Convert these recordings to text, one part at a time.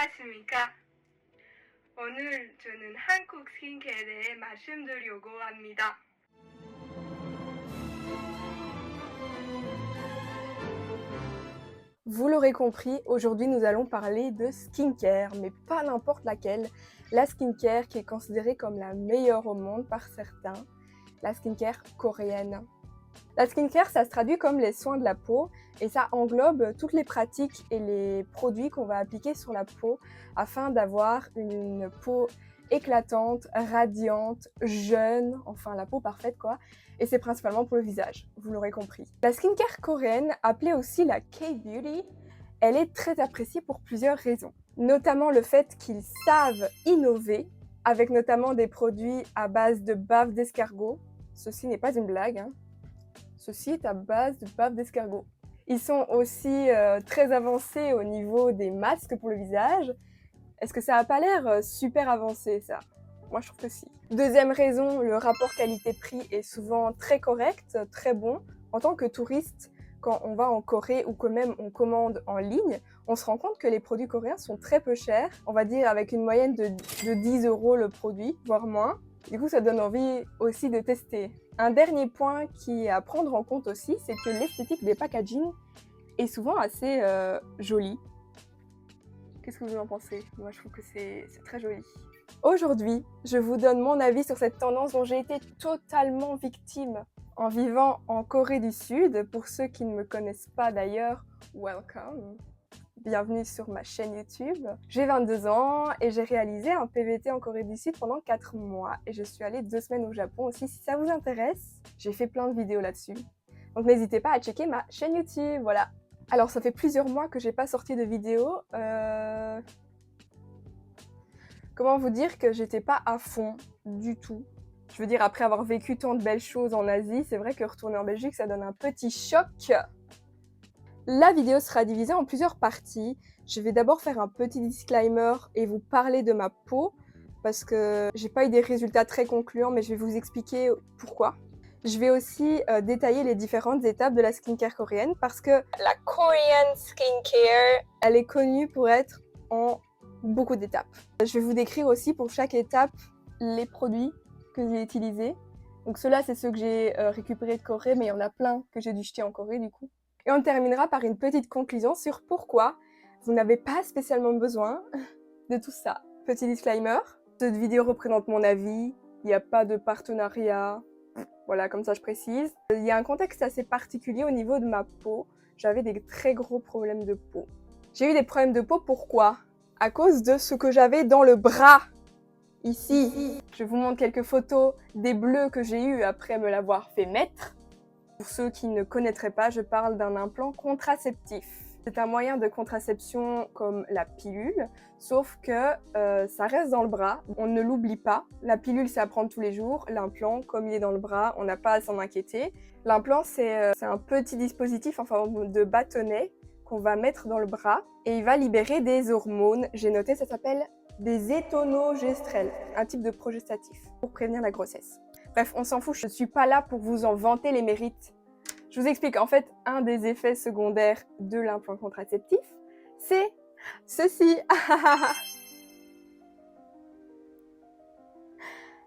안녕하십니까? 오늘 저는 한국 스킨케어에 대해 말씀드리려고 합니다. Vous l'aurez compris, aujourd'hui nous allons parler de skincare, mais pas n'importe laquelle. La skincare qui est considérée comme la meilleure au monde par certains, la skincare coréenne. La skincare, ça se traduit comme les soins de la peau et ça englobe toutes les pratiques et les produits qu'on va appliquer sur la peau afin d'avoir une peau éclatante, radiante, jeune, enfin la peau parfaite quoi. Et c'est principalement pour le visage, vous l'aurez compris. La skincare coréenne, appelée aussi la K-beauty, elle est très appréciée pour plusieurs raisons. Notamment le fait qu'ils savent innover, avec notamment des produits à base de bave d'escargot. Ceci n'est pas une blague, hein. Ceci est à base de bave d'escargot. Ils sont aussi très avancés au niveau des masques pour le visage. Est-ce que ça n'a pas l'air super avancé ça? Moi je trouve que si. Deuxième raison, le rapport qualité-prix est souvent très correct, très bon. En tant que touriste, quand on va en Corée ou que même on commande en ligne, on se rend compte que les produits coréens sont très peu chers. On va dire avec une moyenne de 10 € le produit, voire moins. Du coup, ça donne envie aussi de tester. Un dernier point qui est à prendre en compte aussi, c'est que l'esthétique des packaging est souvent assez jolie. Qu'est-ce que vous en pensez? Moi, je trouve que c'est très joli. Aujourd'hui, je vous donne mon avis sur cette tendance dont j'ai été totalement victime en vivant en Corée du Sud. Pour ceux qui ne me connaissent pas d'ailleurs, welcome! Bienvenue sur ma chaîne YouTube. J'ai 22 ans et j'ai réalisé un PVT en Corée du Sud pendant 4 mois. Et je suis allée 2 semaines au Japon aussi, si ça vous intéresse. J'ai fait plein de vidéos là-dessus. Donc n'hésitez pas à checker ma chaîne YouTube, voilà. Alors ça fait plusieurs mois que j'ai pas sorti de vidéo. Comment vous dire que j'étais pas à fond du tout. Je veux dire, après avoir vécu tant de belles choses en Asie, c'est vrai que retourner en Belgique, ça donne un petit choc. La vidéo sera divisée en plusieurs parties. Je vais d'abord faire un petit disclaimer et vous parler de ma peau parce que j'ai pas eu des résultats très concluants, mais je vais vous expliquer pourquoi. Je vais aussi détailler les différentes étapes de la skincare coréenne parce que la Korean skincare, elle est connue pour être en beaucoup d'étapes. Je vais vous décrire aussi pour chaque étape les produits que j'ai utilisés. Donc ceux-là, c'est ceux que j'ai récupérés de Corée, mais il y en a plein que j'ai dû jeter en Corée du coup. Et on terminera par une petite conclusion sur pourquoi vous n'avez pas spécialement besoin de tout ça. Petit disclaimer, cette vidéo représente mon avis, il n'y a pas de partenariat, voilà, comme ça je précise. Il y a un contexte assez particulier au niveau de ma peau, j'avais des très gros problèmes de peau. J'ai eu des problèmes de peau, pourquoi? À cause de ce que j'avais dans le bras, ici. Je vous montre quelques photos des bleus que j'ai eu après me l'avoir fait mettre. Pour ceux qui ne connaîtraient pas, je parle d'un implant contraceptif. C'est un moyen de contraception comme la pilule, sauf que ça reste dans le bras, on ne l'oublie pas. La pilule, c'est à prendre tous les jours. L'implant, comme il est dans le bras, on n'a pas à s'en inquiéter. L'implant, c'est un petit dispositif en forme de bâtonnet qu'on va mettre dans le bras et il va libérer des hormones. J'ai noté, ça s'appelle des étonogestrels, un type de progestatif pour prévenir la grossesse. Bref, on s'en fout, je ne suis pas là pour vous en vanter les mérites. Je vous explique, en fait, un des effets secondaires de l'implant contraceptif, c'est ceci.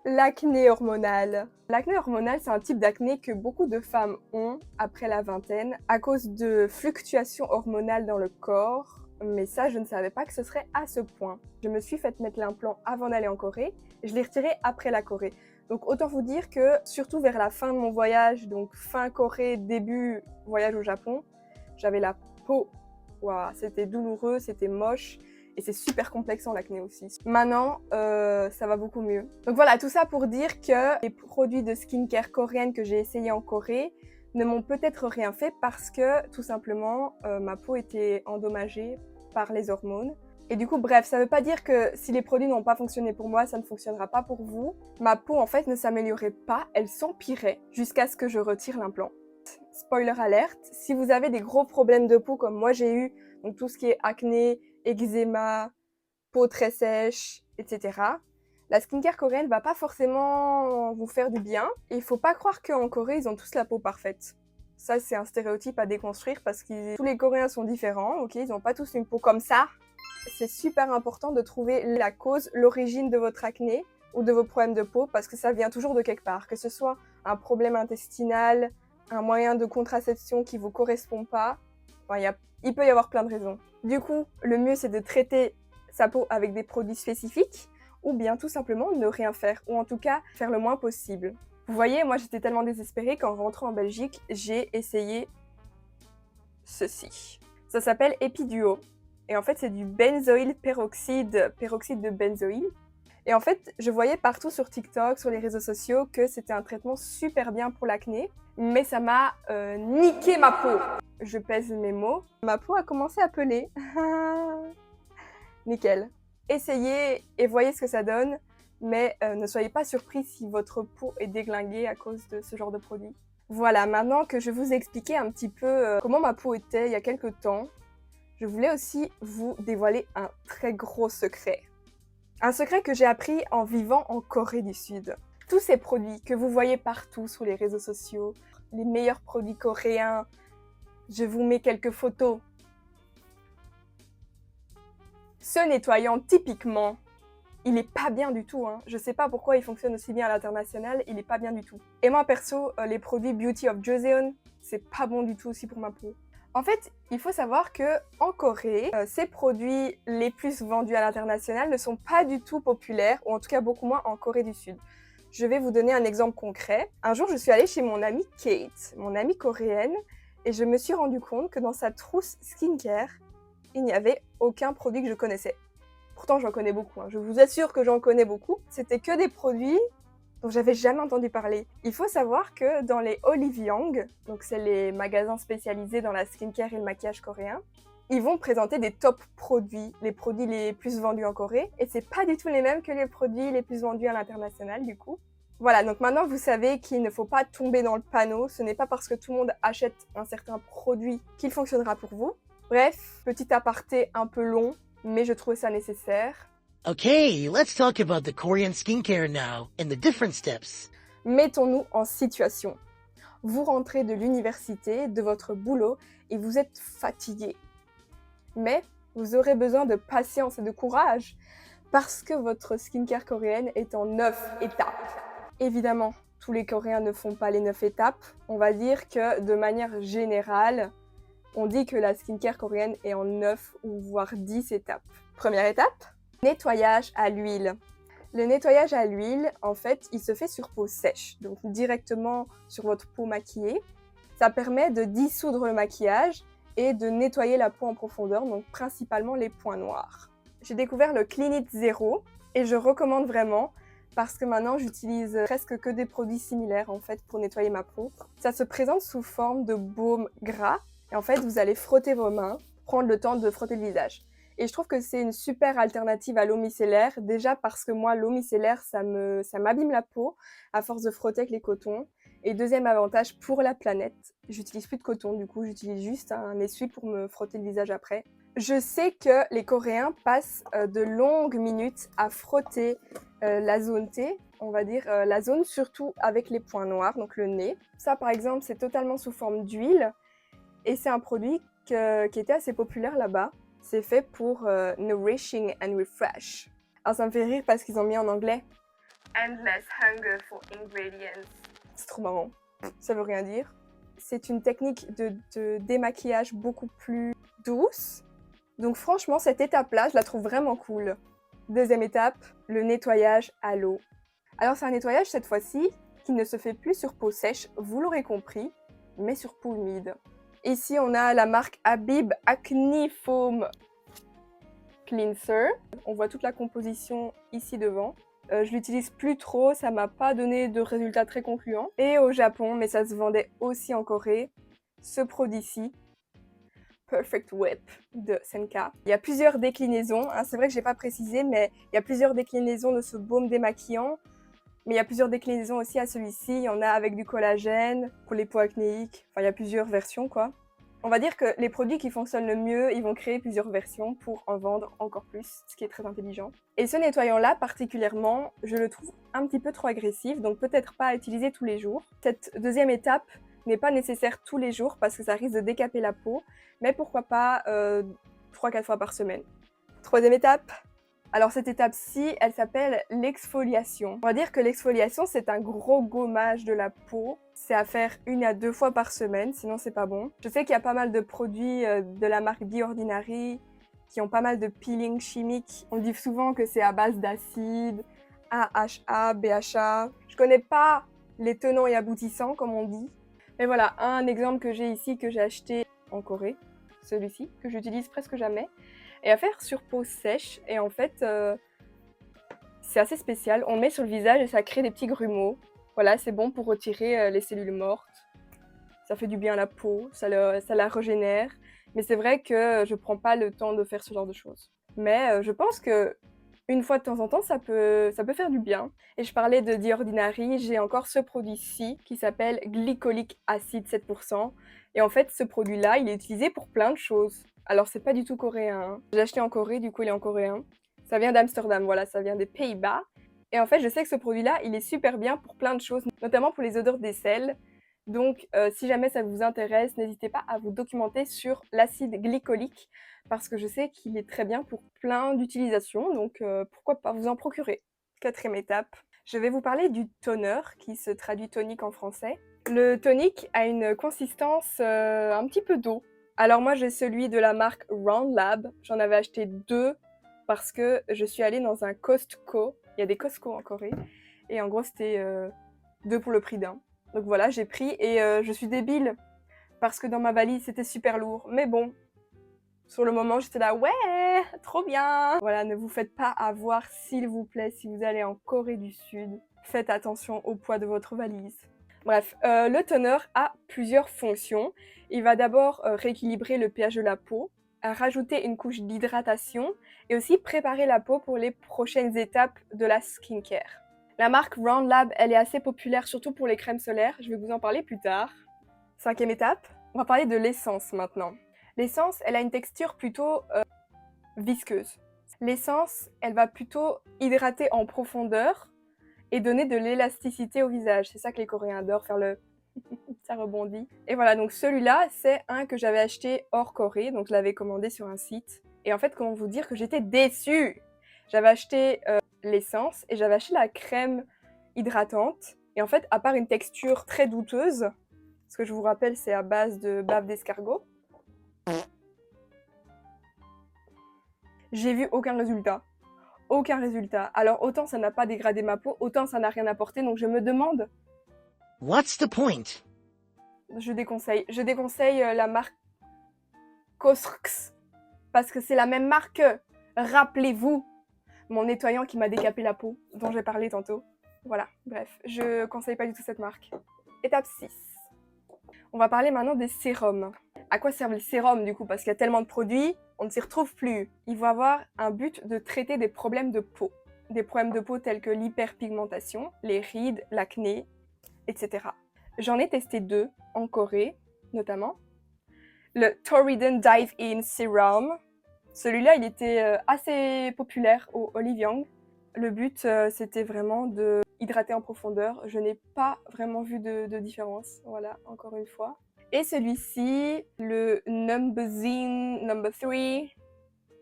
L'acné hormonal. L'acné hormonal, c'est un type d'acné que beaucoup de femmes ont après la vingtaine à cause de fluctuations hormonales dans le corps. Mais ça, je ne savais pas que ce serait à ce point. Je me suis fait mettre l'implant avant d'aller en Corée et je l'ai retiré après la Corée. Donc autant vous dire que, surtout vers la fin de mon voyage, donc fin Corée, début voyage au Japon, j'avais la peau, waouh, c'était douloureux, c'était moche et c'est super complexe en l'acné aussi. Maintenant, ça va beaucoup mieux. Donc voilà, tout ça pour dire que les produits de skincare coréenne que j'ai essayé en Corée ne m'ont peut-être rien fait parce que, tout simplement, ma peau était endommagée par les hormones. Et du coup, bref, ça veut pas dire que si les produits n'ont pas fonctionné pour moi, ça ne fonctionnera pas pour vous. Ma peau, en fait, ne s'améliorait pas, elle s'empirait jusqu'à ce que je retire l'implant. Spoiler alerte, si vous avez des gros problèmes de peau comme moi j'ai eu, donc tout ce qui est acné, eczéma, peau très sèche, etc., la skincare coréenne va pas forcément vous faire du bien. Et il faut pas croire qu'en Corée, ils ont tous la peau parfaite. Ça, c'est un stéréotype à déconstruire parce que tous les Coréens sont différents, ok? Ils n'ont pas tous une peau comme ça. C'est super important de trouver la cause, l'origine de votre acné ou de vos problèmes de peau parce que ça vient toujours de quelque part. Que ce soit un problème intestinal, un moyen de contraception qui ne vous correspond pas, enfin, il peut y avoir plein de raisons. Du coup, le mieux, c'est de traiter sa peau avec des produits spécifiques ou bien tout simplement ne rien faire, ou en tout cas faire le moins possible. Vous voyez, moi j'étais tellement désespérée qu'en rentrant en Belgique, j'ai essayé ceci. Ça s'appelle Epiduo. Et en fait, c'est du benzoyl peroxyde de benzoyl. Et en fait, je voyais partout sur TikTok, sur les réseaux sociaux, que c'était un traitement super bien pour l'acné, mais ça m'a niqué ma peau. Je pèse mes mots. Ma peau a commencé à peler. Nickel. Essayez et voyez ce que ça donne, mais ne soyez pas surpris si votre peau est déglinguée à cause de ce genre de produit. Voilà, maintenant que je vous ai expliqué un petit peu comment ma peau était il y a quelques temps, je voulais aussi vous dévoiler un très gros secret. Un secret que j'ai appris en vivant en Corée du Sud. Tous ces produits que vous voyez partout sur les réseaux sociaux, les meilleurs produits coréens, je vous mets quelques photos. Ce nettoyant, typiquement, il est pas bien du tout. Je sais pas pourquoi il fonctionne aussi bien à l'international, il est pas bien du tout. Et moi, perso, les produits Beauty of Joseon, c'est pas bon du tout aussi pour ma peau. En fait, il faut savoir que en Corée, ces produits les plus vendus à l'international ne sont pas du tout populaires, ou en tout cas beaucoup moins en Corée du Sud. Je vais vous donner un exemple concret. Un jour, je suis allée chez mon amie Kate, mon amie coréenne, et je me suis rendu compte que dans sa trousse skincare, il n'y avait aucun produit que je connaissais. Pourtant, j'en connais beaucoup. Je vous assure que j'en connais beaucoup. C'était que des produits dont j'avais jamais entendu parler. Il faut savoir que dans les Olive Young, donc c'est les magasins spécialisés dans la skincare et le maquillage coréen, ils vont présenter des top produits, les produits les plus vendus en Corée, et c'est pas du tout les mêmes que les produits les plus vendus à l'international du coup. Voilà, donc maintenant vous savez qu'il ne faut pas tomber dans le panneau, ce n'est pas parce que tout le monde achète un certain produit qu'il fonctionnera pour vous. Bref, petit aparté un peu long, mais je trouvais ça nécessaire. Okay, let's talk about the Korean skincare now and the different steps. Mettons-nous en situation. Vous rentrez de l'université, de votre boulot, et vous êtes fatigué. Mais vous aurez besoin de patience et de courage, parce que votre skincare coréenne est en 9 étapes. Évidemment, tous les Coréens ne font pas les 9 étapes. On va dire que de manière générale, on dit que la skincare coréenne est en 9 ou voire 10 étapes. Première étape, nettoyage à l'huile. Le nettoyage à l'huile, en fait, il se fait sur peau sèche, donc directement sur votre peau maquillée. Ça permet de dissoudre le maquillage et de nettoyer la peau en profondeur, donc principalement les points noirs. J'ai découvert le Clean It Zero et je recommande vraiment parce que maintenant j'utilise presque que des produits similaires en fait pour nettoyer ma peau. Ça se présente sous forme de baume gras et en fait vous allez frotter vos mains, prendre le temps de frotter le visage. Et je trouve que c'est une super alternative à l'eau micellaire, déjà parce que moi l'eau micellaire ça m'abîme la peau à force de frotter avec les cotons. Et deuxième avantage pour la planète, j'utilise plus de coton, du coup j'utilise juste un essuie pour me frotter le visage après. Je sais que les Coréens passent de longues minutes à frotter la zone T, on va dire la zone surtout avec les points noirs, donc le nez. Ça par exemple c'est totalement sous forme d'huile et c'est un produit qui était assez populaire là-bas. C'est fait pour nourishing and refresh. Alors ça me fait rire parce qu'ils ont mis en anglais Endless hunger for ingredients. C'est trop marrant. Ça veut rien dire. C'est une technique de démaquillage beaucoup plus douce. Donc franchement, cette étape-là, je la trouve vraiment cool. Deuxième étape, le nettoyage à l'eau. Alors c'est un nettoyage cette fois-ci qui ne se fait plus sur peau sèche, vous l'aurez compris, mais sur peau humide. Ici, on a la marque Habib Acne Foam Cleanser. On voit toute la composition ici devant. Je l'utilise plus trop, ça m'a pas donné de résultats très concluants. Et au Japon, mais ça se vendait aussi en Corée, ce produit-ci, Perfect Whip de Senka. Il y a plusieurs déclinaisons, c'est vrai que j'ai pas précisé, mais il y a plusieurs déclinaisons de ce baume démaquillant. Mais il y a plusieurs déclinaisons aussi à celui-ci. Il y en a avec du collagène, pour les peaux acnéiques. Enfin, il y a plusieurs versions, quoi. On va dire que les produits qui fonctionnent le mieux, ils vont créer plusieurs versions pour en vendre encore plus, ce qui est très intelligent. Et ce nettoyant-là, particulièrement, je le trouve un petit peu trop agressif, donc peut-être pas à utiliser tous les jours. Cette deuxième étape n'est pas nécessaire tous les jours parce que ça risque de décaper la peau, mais pourquoi pas 3-4 fois par semaine. Troisième étape. Alors cette étape-ci, elle s'appelle l'exfoliation. On va dire que l'exfoliation, c'est un gros gommage de la peau. C'est à faire 1 à 2 fois par semaine, sinon c'est pas bon. Je sais qu'il y a pas mal de produits de la marque The Ordinary qui ont pas mal de peeling chimique. On dit souvent que c'est à base d'acide, AHA, BHA. Je connais pas les tenants et aboutissants, comme on dit. Mais voilà, un exemple que j'ai ici, que j'ai acheté en Corée. Celui-ci, que j'utilise presque jamais. Et à faire sur peau sèche. Et en fait, c'est assez spécial. On le met sur le visage et ça crée des petits grumeaux. Voilà, c'est bon pour retirer les cellules mortes. Ça fait du bien à la peau, ça la régénère. Mais c'est vrai que je prends pas le temps de faire ce genre de choses. Mais je pense que une fois de temps en temps, ça peut faire du bien. Et je parlais de The Ordinary, j'ai encore ce produit-ci qui s'appelle Glycolic Acid 7%. Et en fait, ce produit-là, il est utilisé pour plein de choses. Alors, c'est pas du tout coréen, hein. J'ai acheté en Corée, du coup, il est en coréen. Ça vient d'Amsterdam, voilà, ça vient des Pays-Bas. Et en fait, je sais que ce produit-là, il est super bien pour plein de choses, notamment pour les odeurs d'aisselle. Donc, si jamais ça vous intéresse, n'hésitez pas à vous documenter sur l'acide glycolique parce que je sais qu'il est très bien pour plein d'utilisations, donc pourquoi pas vous en procurer. Quatrième étape, je vais vous parler du toner qui se traduit tonique en français. Le tonique a une consistance un petit peu d'eau. Alors moi j'ai celui de la marque Round Lab, j'en avais acheté 2 parce que je suis allée dans un Costco, il y a des Costco en Corée, et en gros c'était 2 pour le prix d'un. Donc voilà, j'ai pris et je suis débile parce que dans ma valise c'était super lourd. Mais bon, sur le moment j'étais là, ouais, trop bien. Voilà, ne vous faites pas avoir s'il vous plaît si vous allez en Corée du Sud. Faites attention au poids de votre valise. Bref, le toner a plusieurs fonctions. Il va d'abord rééquilibrer le pH de la peau, rajouter une couche d'hydratation et aussi préparer la peau pour les prochaines étapes de la skincare. La marque Round Lab, elle est assez populaire, surtout pour les crèmes solaires. Je vais vous en parler plus tard. Cinquième étape, on va parler de l'essence maintenant. L'essence, elle a une texture plutôt visqueuse. L'essence, elle va plutôt hydrater en profondeur et donner de l'élasticité au visage. C'est ça que les Coréens adorent, faire le... ça rebondit. Et voilà, donc celui-là, c'est un que j'avais acheté hors Corée, donc je l'avais commandé sur un site. Et en fait, comment vous dire que j'étais déçue. J'avais acheté l'essence et j'avais acheté la crème hydratante. Et en fait, à part une texture très douteuse, ce que je vous rappelle, c'est à base de bave d'escargot, j'ai vu aucun résultat. Aucun résultat. Alors autant ça n'a pas dégradé ma peau, autant ça n'a rien apporté. Donc je me demande... What's the point? Je déconseille. Je déconseille la marque Cosrx. Parce que c'est la même marque. Rappelez-vous mon nettoyant qui m'a décapé la peau, dont j'ai parlé tantôt. Voilà, bref, je conseille pas du tout cette marque. Étape 6. On va parler maintenant des sérums. À quoi servent les sérums du coup? Parce qu'il y a tellement de produits, on ne s'y retrouve plus. Ils vont avoir un but de traiter des problèmes de peau. Des problèmes de peau tels que l'hyperpigmentation, les rides, l'acné, etc. J'en ai testé 2 en Corée, notamment. Le Torridon Dive-In Serum. Celui-là, il était assez populaire au Olive Young. Le but, c'était vraiment de hydrater en profondeur. Je n'ai pas vraiment vu de différence, voilà, encore une fois. Et celui-ci, le Numbuzin No. 3.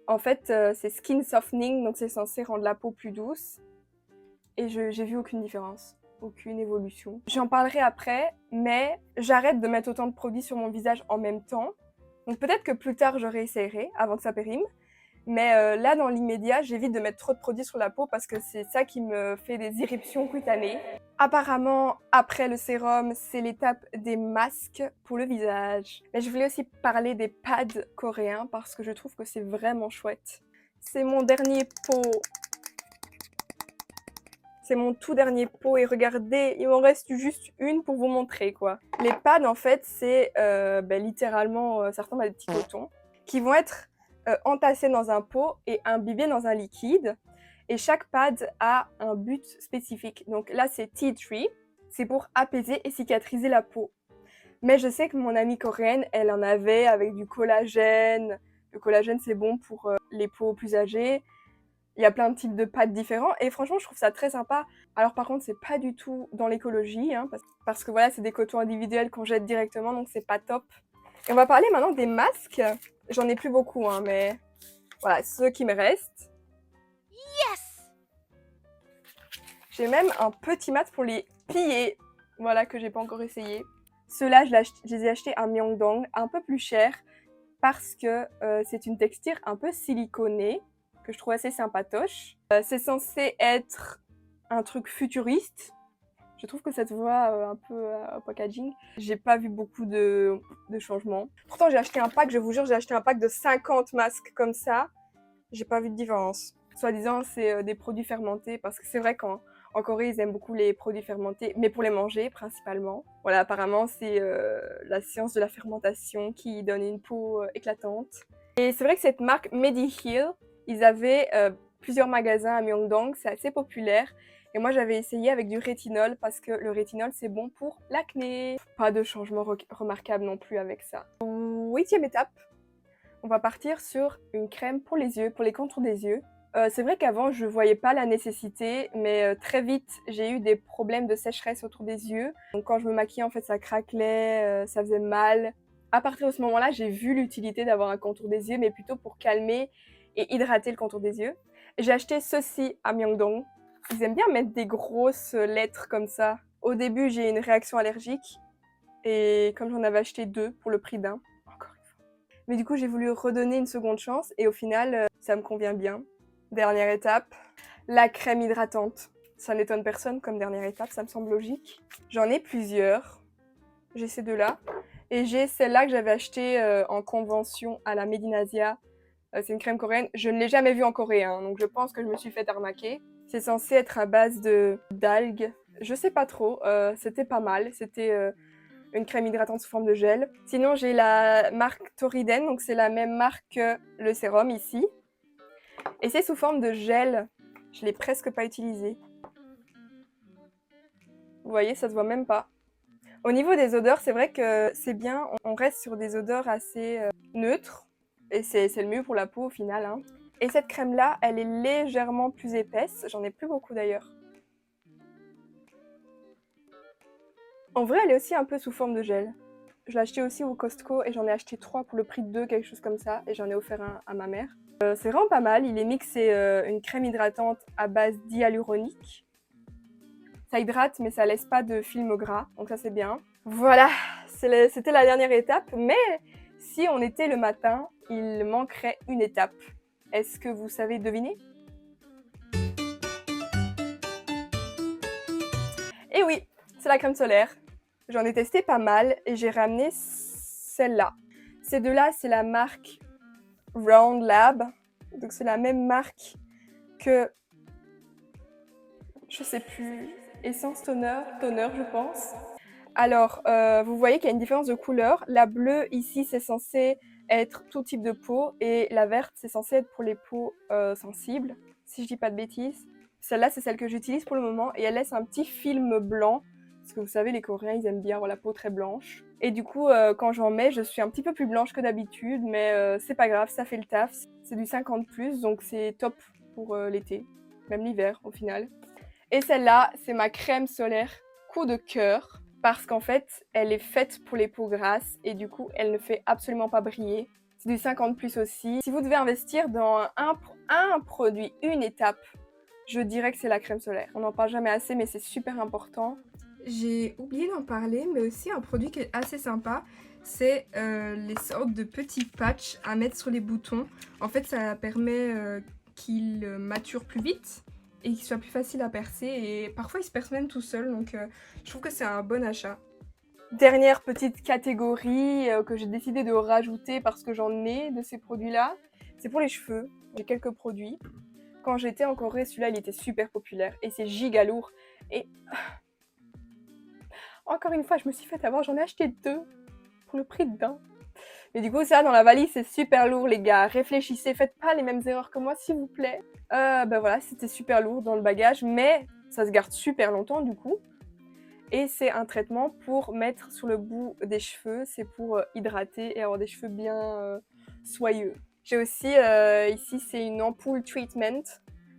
En fait, c'est Skin Softening, donc c'est censé rendre la peau plus douce. Et j'ai vu aucune différence, aucune évolution. J'en parlerai après, mais j'arrête de mettre autant de produits sur mon visage en même temps. Donc peut-être que plus tard, je réessayerai avant que ça périme. Mais là, dans l'immédiat, j'évite de mettre trop de produits sur la peau parce que c'est ça qui me fait des éruptions cutanées. Apparemment, après le sérum, c'est l'étape des masques pour le visage. Mais je voulais aussi parler des pads coréens parce que je trouve que c'est vraiment chouette. C'est mon dernier pot. C'est mon tout dernier pot et regardez, il m'en reste juste une pour vous montrer quoi. Les pads en fait, c'est littéralement, ça ressemble à des petits cotons qui vont être entassés dans un pot et imbibés dans un liquide. Et chaque pad a un but spécifique. Donc là, c'est Tea Tree. C'est pour apaiser et cicatriser la peau. Mais je sais que mon amie coréenne, elle en avait avec du collagène. Le collagène, c'est bon pour les peaux plus âgées. Il y a plein de types de pâtes différents et franchement, je trouve ça très sympa. Alors par contre, c'est pas du tout dans l'écologie, hein, parce que voilà, c'est des cotons individuels qu'on jette directement, donc c'est pas top. Et on va parler maintenant des masques. J'en ai plus beaucoup, hein, mais voilà, ceux qui me restent. Yes! J'ai même un petit mat pour les plier, voilà, que j'ai pas encore essayé. Ceux-là, je les ai achetés à Myeongdong, un peu plus cher, parce que c'est une texture un peu siliconée, que je trouve assez sympatoche. C'est censé être un truc futuriste. Je trouve que ça se voit un peu au packaging. J'ai pas vu beaucoup de changements. Pourtant, j'ai acheté un pack, je vous jure, j'ai acheté un pack de 50 masques comme ça. J'ai pas vu de différence. Soi-disant, c'est des produits fermentés, parce que c'est vrai qu'en Corée, ils aiment beaucoup les produits fermentés, mais pour les manger principalement. Voilà, apparemment, c'est la science de la fermentation qui donne une peau éclatante. Et c'est vrai que cette marque Mediheal, ils avaient plusieurs magasins à Myeongdong, c'est assez populaire. Et moi, j'avais essayé avec du rétinol parce que le rétinol, c'est bon pour l'acné. Pas de changement remarquable non plus avec ça. 8e étape, on va partir sur une crème pour les yeux, pour les contours des yeux. C'est vrai qu'avant, je voyais pas la nécessité, mais très vite, j'ai eu des problèmes de sécheresse autour des yeux. Donc quand je me maquillais, en fait, ça craquelait, ça faisait mal. À partir de ce moment-là, j'ai vu l'utilité d'avoir un contour des yeux, mais plutôt pour calmer et hydrater le contour des yeux. J'ai acheté ceci à Myeongdong. Ils aiment bien mettre des grosses lettres comme ça. Au début, j'ai une réaction allergique. Et comme j'en avais acheté 2 pour le prix d'un, encore une fois. Mais du coup, j'ai voulu redonner une seconde chance. Et au final, ça me convient bien. Dernière étape, la crème hydratante. Ça n'étonne personne comme dernière étape, ça me semble logique. J'en ai plusieurs. J'ai ces deux-là. Et j'ai celle-là que j'avais achetée en convention à la Made in Asia. C'est une crème coréenne. Je ne l'ai jamais vue en Corée, hein, donc je pense que je me suis fait arnaquer. C'est censé être à base d'algues. Je sais pas trop, c'était pas mal. C'était une crème hydratante sous forme de gel. Sinon, j'ai la marque Toriden, donc c'est la même marque que le sérum ici. Et c'est sous forme de gel. Je l'ai presque pas utilisé. Vous voyez, ça se voit même pas. Au niveau des odeurs, c'est vrai que c'est bien. On reste sur des odeurs assez neutres. Et c'est le mieux pour la peau au final, hein. Et cette crème-là, elle est légèrement plus épaisse. J'en ai plus beaucoup d'ailleurs. En vrai, elle est aussi un peu sous forme de gel. Je l'ai acheté aussi au Costco et j'en ai acheté 3 pour le prix de 2, quelque chose comme ça. Et j'en ai offert un à ma mère. C'est vraiment pas mal. Il est mixé une crème hydratante à base d'hyaluronique. Ça hydrate, mais ça laisse pas de film gras. Donc ça, c'est bien. Voilà, c'était la dernière étape. Mais si on était le matin, il manquerait une étape. Est-ce que vous savez deviner? Eh oui, c'est la crème solaire. J'en ai testé pas mal et j'ai ramené celle-là. Ces deux-là, c'est la marque Round Lab. Donc c'est la même marque que, je sais plus, Essence Toner, je pense. Alors, vous voyez qu'il y a une différence de couleur. La bleue, ici, c'est censé être tout type de peau et la verte, c'est censé être pour les peaux sensibles, si je dis pas de bêtises. Celle-là, c'est celle que j'utilise pour le moment et elle laisse un petit film blanc. Parce que vous savez, les Coréens, ils aiment bien avoir la peau très blanche. Et du coup, quand j'en mets, je suis un petit peu plus blanche que d'habitude, mais c'est pas grave, ça fait le taf. C'est du 50+, donc c'est top pour l'été, même l'hiver au final. Et celle-là, c'est ma crème solaire coup de cœur. Parce qu'en fait, elle est faite pour les peaux grasses et du coup, elle ne fait absolument pas briller. C'est du 50+ aussi. Si vous devez investir dans un produit, une étape, je dirais que c'est la crème solaire. On n'en parle jamais assez, mais c'est super important. J'ai oublié d'en parler, mais aussi un produit qui est assez sympa, c'est les sortes de petits patchs à mettre sur les boutons. En fait, ça permet qu'ils maturent plus vite et qu'il soit plus facile à percer. Et parfois, il se perce même tout seul, donc je trouve que c'est un bon achat. Dernière petite catégorie que j'ai décidé de rajouter parce que j'en ai de ces produits-là, c'est pour les cheveux. J'ai quelques produits. Quand j'étais en Corée, celui-là, il était super populaire et c'est giga lourd. Et encore une fois, je me suis fait avoir, j'en ai acheté 2 pour le prix d'un. Mais du coup, ça, dans la valise, c'est super lourd, les gars. Réfléchissez, faites pas les mêmes erreurs que moi, s'il vous plaît. Ben voilà, c'était super lourd dans le bagage, mais ça se garde super longtemps, du coup. Et c'est un traitement pour mettre sur le bout des cheveux. C'est pour hydrater et avoir des cheveux bien soyeux. J'ai aussi, ici, c'est une ampoule treatment.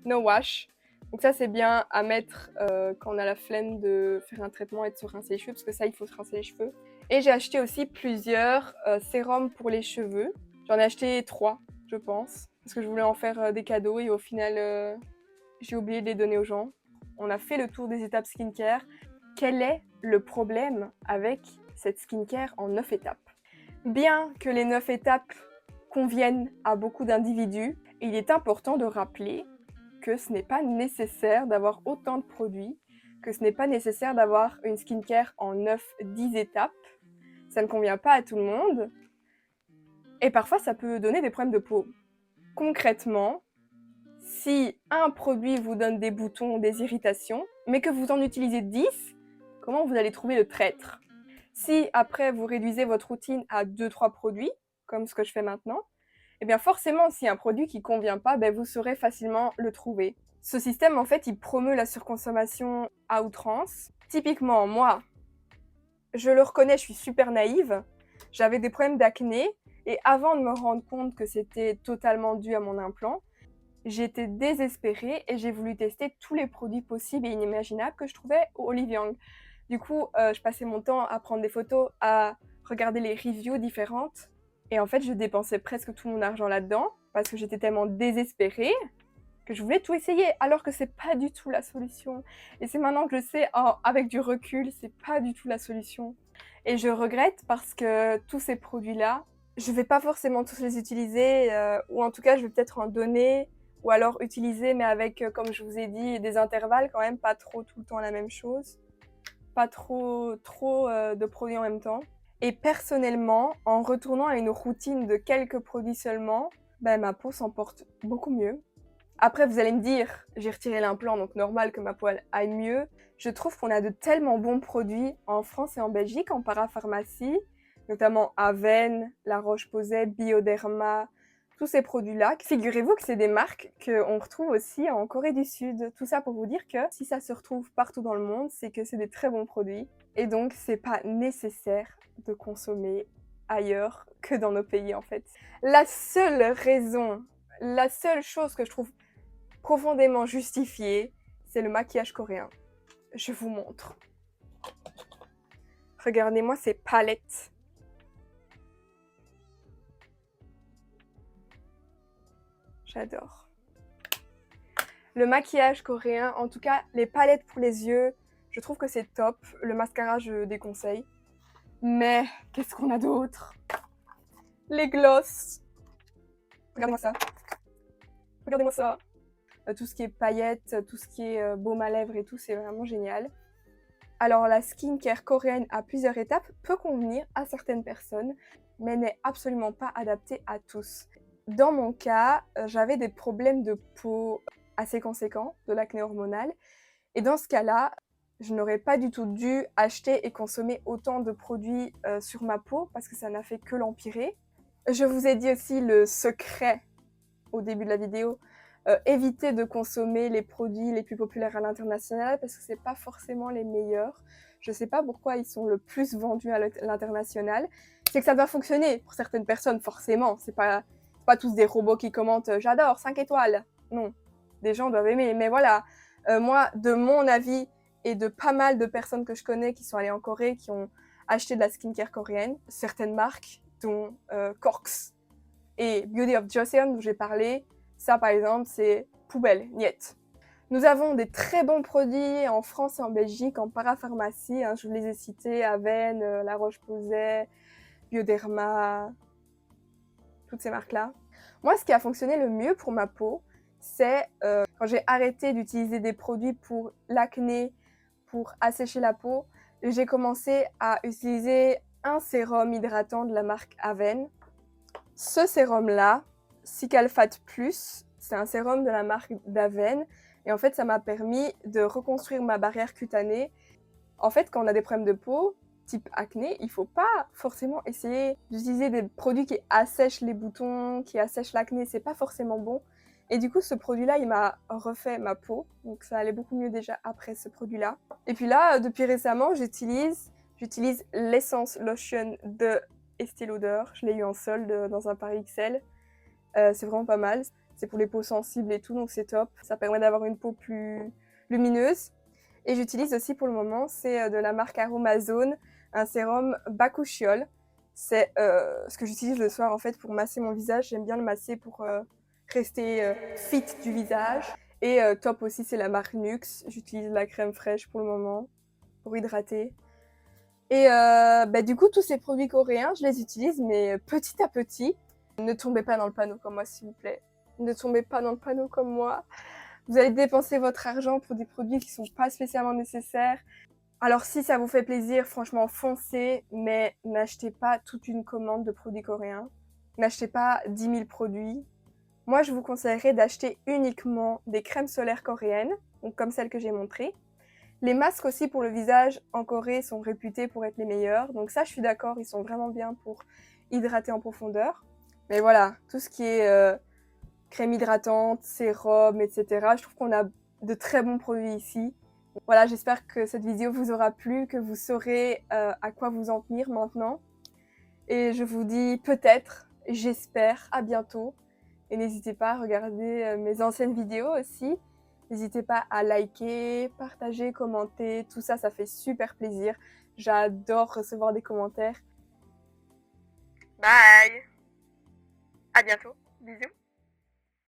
No wash. Donc ça, c'est bien à mettre quand on a la flemme de faire un traitement et de se rincer les cheveux, parce que ça, il faut se rincer les cheveux. Et j'ai acheté aussi plusieurs sérums pour les cheveux. J'en ai acheté 3, je pense, parce que je voulais en faire des cadeaux et au final, j'ai oublié de les donner aux gens. On a fait le tour des étapes skincare. Quel est le problème avec cette skincare en 9 étapes? Bien que les 9 étapes conviennent à beaucoup d'individus, il est important de rappeler que ce n'est pas nécessaire d'avoir autant de produits, que ce n'est pas nécessaire d'avoir une skincare en 9-10 étapes. Ça ne convient pas à tout le monde. Et parfois, ça peut donner des problèmes de peau. Concrètement, si un produit vous donne des boutons, des irritations, mais que vous en utilisez 10, comment vous allez trouver le traître? Si après vous réduisez votre routine à 2-3 produits, comme ce que je fais maintenant, eh bien forcément, s'il y a un produit qui ne convient pas, vous saurez facilement le trouver. Ce système, en fait, il promeut la surconsommation à outrance. Typiquement, moi, je le reconnais, je suis super naïve. J'avais des problèmes d'acné et avant de me rendre compte que c'était totalement dû à mon implant, j'étais désespérée et j'ai voulu tester tous les produits possibles et inimaginables que je trouvais au Olive Young. Du coup, je passais mon temps à prendre des photos, à regarder les reviews différentes. Et en fait, je dépensais presque tout mon argent là-dedans parce que j'étais tellement désespérée que je voulais tout essayer alors que c'est pas du tout la solution. Et c'est maintenant que je sais, avec du recul, c'est pas du tout la solution. Et je regrette parce que tous ces produits-là, je vais pas forcément tous les utiliser ou en tout cas, je vais peut-être en donner ou alors utiliser mais avec, comme je vous ai dit, des intervalles quand même, pas trop tout le temps la même chose. Pas trop de produits en même temps. Et personnellement, en retournant à une routine de quelques produits seulement, ma peau s'en porte beaucoup mieux. Après, vous allez me dire, j'ai retiré l'implant, donc normal que ma peau aille mieux. Je trouve qu'on a de tellement bons produits en France et en Belgique, en parapharmacie, notamment Aven, La Roche-Posay, Bioderma, tous ces produits-là. Figurez-vous que c'est des marques qu'on retrouve aussi en Corée du Sud. Tout ça pour vous dire que si ça se retrouve partout dans le monde, c'est que c'est des très bons produits. Et donc, c'est pas nécessaire de consommer ailleurs que dans nos pays, en fait. La seule raison, la seule chose que je trouve profondément justifiée, c'est le maquillage coréen. Je vous montre. Regardez-moi ces palettes. J'adore. Le maquillage coréen, en tout cas les palettes pour les yeux, je trouve que c'est top. Le mascara, je déconseille. Mais qu'est-ce qu'on a d'autre? Les gloss. Regardez-moi ça. Regardez-moi ça. Tout ce qui est paillettes, tout ce qui est baume à lèvres et tout, c'est vraiment génial. Alors la skincare coréenne à plusieurs étapes peut convenir à certaines personnes, mais n'est absolument pas adaptée à tous. Dans mon cas, j'avais des problèmes de peau assez conséquents, de l'acné hormonal, et dans ce cas-là, je n'aurais pas du tout dû acheter et consommer autant de produits sur ma peau, parce que ça n'a fait que l'empirer. Je vous ai dit aussi le secret au début de la vidéo, éviter de consommer les produits les plus populaires à l'international parce que c'est pas forcément les meilleurs. Je sais pas pourquoi ils sont le plus vendus à l'international. C'est que ça doit fonctionner pour certaines personnes, forcément. C'est pas tous des robots qui commentent j'adore, 5 étoiles. Non, des gens doivent aimer. Mais voilà, moi, de mon avis et de pas mal de personnes que je connais qui sont allées en Corée, qui ont acheté de la skincare coréenne, certaines marques, dont Corks et Beauty of Joseon, dont j'ai parlé, ça, par exemple, c'est poubelle, niet. Nous avons des très bons produits en France et en Belgique, en parapharmacie. Je vous les ai cités, Aven, La Roche-Posay, Bioderma, toutes ces marques-là. Moi, ce qui a fonctionné le mieux pour ma peau, c'est quand j'ai arrêté d'utiliser des produits pour l'acné, pour assécher la peau, j'ai commencé à utiliser un sérum hydratant de la marque Aven. Ce sérum-là, Cicalfate Plus, c'est un sérum de la marque d'Aven et en fait ça m'a permis de reconstruire ma barrière cutanée. En fait, quand on a des problèmes de peau, type acné, il faut pas forcément essayer d'utiliser des produits qui assèchent les boutons, qui assèchent l'acné, c'est pas forcément bon. Et du coup, ce produit-là, il m'a refait ma peau, donc ça allait beaucoup mieux déjà après ce produit-là. Et puis là, depuis récemment, j'utilise l'essence lotion de Estée Lauder. Je l'ai eu en solde dans un Paris XL. C'est vraiment pas mal. C'est pour les peaux sensibles et tout, donc c'est top. Ça permet d'avoir une peau plus lumineuse. Et j'utilise aussi pour le moment, c'est de la marque Aromazone, un sérum Bakuchiol. C'est ce que j'utilise le soir en fait pour masser mon visage. J'aime bien le masser pour rester fit du visage. Et top aussi, c'est la marque Nuxe. J'utilise la crème fraîche pour le moment, pour hydrater. Et du coup, tous ces produits coréens, je les utilise, mais petit à petit. Ne tombez pas dans le panneau comme moi, s'il vous plaît. Ne tombez pas dans le panneau comme moi. Vous allez dépenser votre argent pour des produits qui ne sont pas spécialement nécessaires. Alors si ça vous fait plaisir, franchement, foncez, mais n'achetez pas toute une commande de produits coréens. N'achetez pas 10 000 produits. Moi, je vous conseillerais d'acheter uniquement des crèmes solaires coréennes, donc comme celles que j'ai montrées. Les masques aussi pour le visage en Corée sont réputés pour être les meilleurs. Donc ça, je suis d'accord, ils sont vraiment bien pour hydrater en profondeur. Mais voilà, tout ce qui est crème hydratante, sérum, etc. Je trouve qu'on a de très bons produits ici. Voilà, j'espère que cette vidéo vous aura plu, que vous saurez à quoi vous en tenir maintenant. Et je vous dis peut-être, j'espère, à bientôt. Et n'hésitez pas à regarder mes anciennes vidéos aussi. N'hésitez pas à liker, partager, commenter. Tout ça, ça fait super plaisir. J'adore recevoir des commentaires. Bye! À bientôt. Bisous.